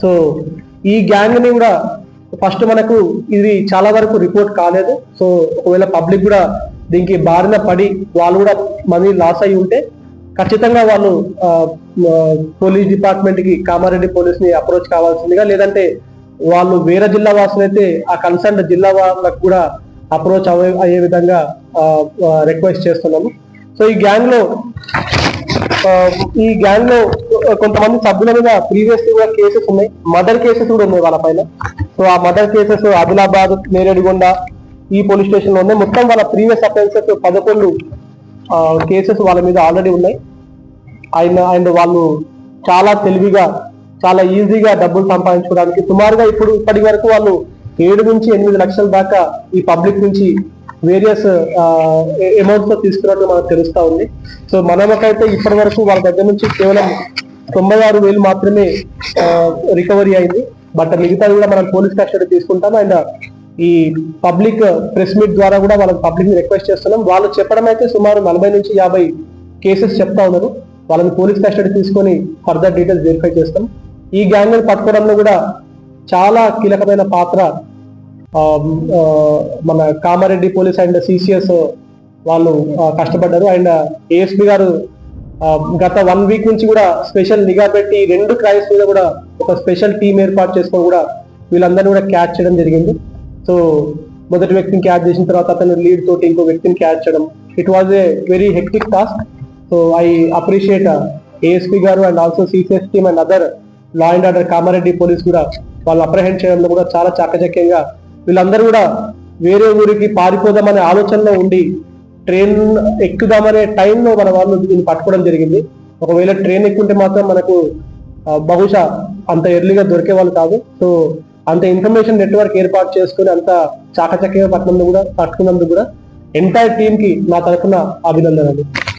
So ఈ gang ని కూడా ఫస్ట్ మనకు ఇది చాలా వరకు రిపోర్ట్ కాలేదు. సో ఒకవేళ పబ్లిక్ కూడా దీనికి బారిన పడి వాళ్ళు కూడా మనీ లాస్ అయి ఉంటే ఖచ్చితంగా వాళ్ళు పోలీస్ డిపార్ట్మెంట్ కి, కామారెడ్డి పోలీస్ ని అప్రోచ్ కావాల్సిందిగా, లేదంటే వాళ్ళు వేరే జిల్లా వాసులైతే ఆ కన్సర్న్ జిల్లా వాళ్ళకు కూడా అప్రోచ్ అయ్యే విధంగా రిక్వెస్ట్ చేస్తున్నాము. సో ఈ గ్యాంగ్ లో కొంతమంది సభ్యుల మీద ప్రీవియస్ కూడా కేసెస్ ఉన్నాయి, మర్డర్ కేసెస్ కూడా ఉన్నాయి వాళ్ళ పైన. సో ఆ మర్డర్ కేసెస్ ఆదిలాబాద్, నేరేడిగొండ ఈ పోలీస్ స్టేషన్ లో ఉన్నాయి. మొత్తం వాళ్ళ ప్రీవియస్ అఫెన్సెస్ 11 కేసెస్ వాళ్ళ మీద ఆల్రెడీ ఉన్నాయి. అండ్ వాళ్ళు చాలా తెలివిగా, చాలా ఈజీగా డబ్బులు సంపాదించుకోవడానికి సుమారుగా ఇప్పటి వరకు వాళ్ళు 7 నుంచి 8 లక్షల దాకా ఈ పబ్లిక్ నుంచి వేరియస్ అమౌంట్స్ తో తీసుకున్నట్టు మనకు తెలుస్తా ఉంది. సో మనకైతే ఇప్పటి వరకు వాళ్ళ దగ్గర నుంచి కేవలం 96,000 మాత్రమే రికవరీ అయింది. బట్ మిగతాది కూడా మనం పోలీస్ కస్టడీ తీసుకుంటాం. అండ్ ఈ పబ్లిక్ ప్రెస్ మీట్ ద్వారా కూడా వాళ్ళకి పబ్లిక్ రిక్వెస్ట్ చేస్తున్నాం. వాళ్ళు చెప్పడం అయితే సుమారు 40 నుంచి 50 కేసెస్ చెప్తా ఉన్నారు. వాళ్ళని పోలీస్ కస్టడీ తీసుకొని ఫర్దర్ డీటెయిల్స్ వెరిఫై చేస్తాం. ఈ గ్యాంగ్ ని పట్టుకోవడంలో కూడా చాలా కీలకమైన పాత్ర మన కామారెడ్డి పోలీస్ అండ్ సిసిఎస్ వాళ్ళు కష్టపడ్డారు. అండ్ ఏఎస్పీ గారు గత 1 వీక్ నుంచి కూడా స్పెషల్ నిఘా పెట్టి 2 క్రైమ్స్ మీద కూడా ఒక స్పెషల్ టీం ఏర్పాటు చేసుకొని కూడా వీళ్ళందరినీ కూడా క్యాచ్ చేయడం జరిగింది. సో మొదటి వ్యక్తిని క్యాచ్ చేసిన తర్వాత అతను లీడ్ తోటి ఇంకో వ్యక్తిని క్యాచ్ చేయడం, it was a very hectic task. So I appreciate ASP గారు and also CCS team and other law and order Kamareddy police కూడా వాళ్ళు అప్రహెండ్ చేయడంలో కూడా చాలా చాకచక్యంగా వీళ్ళందరూ కూడా వేరే ఊరికి పారిపోదామనే ఆలోచనలో ఉండి ట్రైన్ ఎక్కుదామనే టైంలో మన వాళ్ళు దీన్ని పట్టుకోవడం జరిగింది. ఒకవేళ ట్రైన్ ఎక్కుంటే మాత్రం మనకు బహుశా అంత ఎర్లీగా దొరికే వాళ్ళు కాదు. సో అంత ఇన్ఫర్మేషన్ నెట్వర్క్ ఏర్పాటు చేసుకుని అంత చాకచక్యంగా పట్టుకున్నందుకు కూడా ఎంటైర్ టీమ్ కి నా తరఫున అభినందనలు.